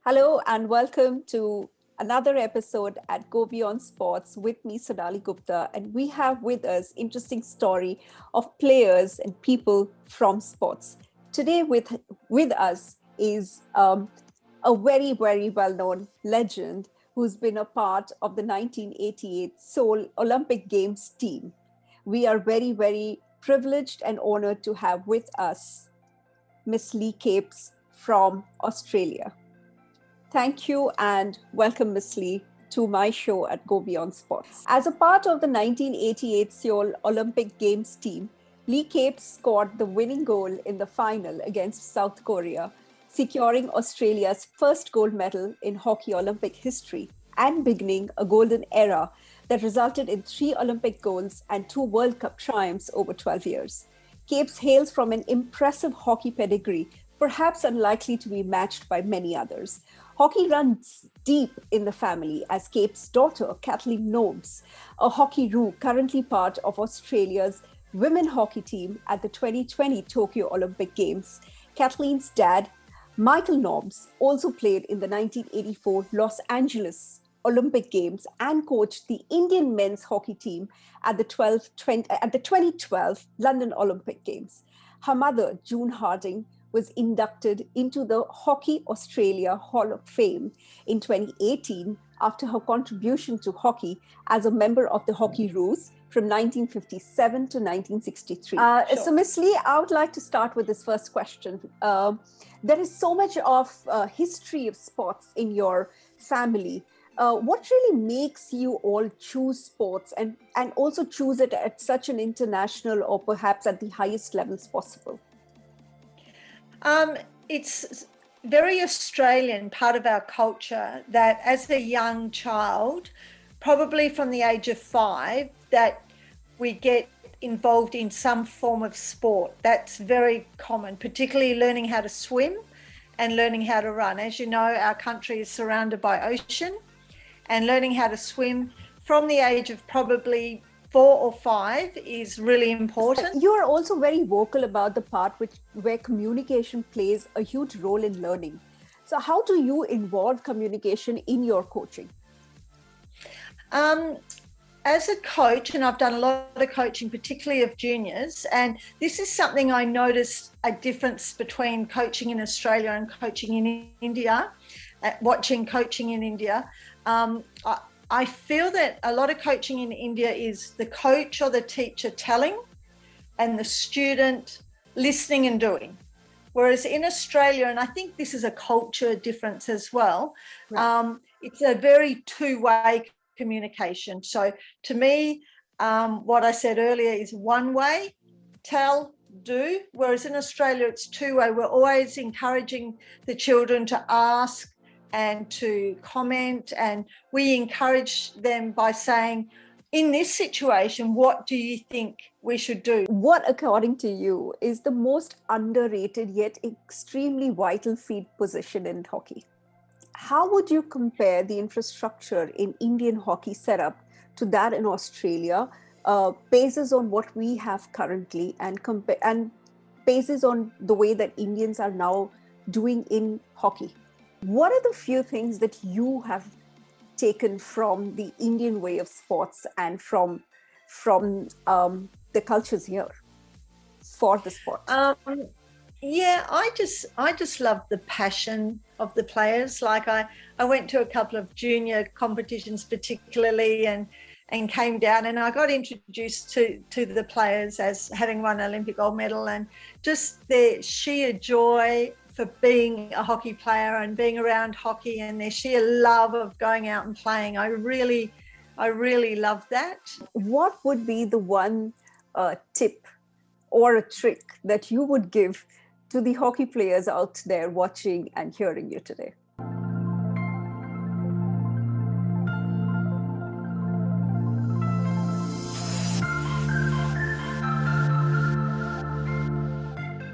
Hello and welcome to another episode at Go Beyond Sports with me, Sonali Gupta. And we have with us interesting story of players and people from sports. Today with us is a very, very well-known legend who's been a part of the 1988 Seoul Olympic Games team. We are very, very privileged and honored to have with us Miss Lee Capes from Australia. Thank you and welcome, Ms. Lee, to my show at Go Beyond Sports. As a part of the 1988 Seoul Olympic Games team, Lee Capes scored the winning goal in the final against South Korea, securing Australia's first gold medal in hockey Olympic history and beginning a golden era that resulted in 3 Olympic golds and 2 World Cup triumphs over 12 years. Capes hails from an impressive hockey pedigree, perhaps unlikely to be matched by many others. Hockey runs deep in the family, as Capes' daughter, Kathleen Nobes, a Hockeyroos, currently part of Australia's women hockey team at the 2020 Tokyo Olympic Games. Kathleen's dad, Michael Nobes, also played in the 1984 Los Angeles Olympic Games and coached the Indian men's hockey team at the 2012 London Olympic Games. Her mother, June Harding, was inducted into the Hockey Australia Hall of Fame in 2018 after her contribution to hockey as a member of the Hockeyroos from 1957 to 1963. So, Ms. Lee, I would like to start with this first question. There is so much of history of sports in your family. What really makes you all choose sports and also choose it at such an international or perhaps at the highest levels possible? It's very Australian, part of our culture, that as a young child, probably from the age of 5, that we get involved in some form of sport. That's very common, particularly learning how to swim and learning how to run. As you know, our country is surrounded by ocean, and learning how to swim from the age of probably 4 or 5 is really important. You are also very vocal about the part where communication plays a huge role in learning. So how do you involve communication in your coaching? As a coach, and I've done a lot of coaching, particularly of juniors, and this is something I noticed a difference between coaching in Australia and coaching in India, watching coaching in India. I feel that a lot of coaching in India is the coach or the teacher telling and the student listening and doing. Whereas in Australia, and I think this is a culture difference as well, right. It's a very two-way communication. So to me, what I said earlier is one way, tell, do, whereas in Australia, it's two-way. We're always encouraging the children to ask and to comment, and we encourage them by saying, in this situation, what do you think we should do? What, according to you, is the most underrated yet extremely vital field position in hockey? How would you compare the infrastructure in Indian hockey setup to that in Australia, basis on what we have currently and basis on the way that Indians are now doing in hockey? What are the few things that you have taken from the Indian way of sports and from the cultures here for the sport? Yeah, I just love the passion of the players. Like I went to a couple of junior competitions particularly and came down, and I got introduced to the players as having won an Olympic gold medal, and just their sheer joy for being a hockey player and being around hockey and their sheer love of going out and playing. I really love that. What would be the one tip or a trick that you would give to the hockey players out there watching and hearing you today?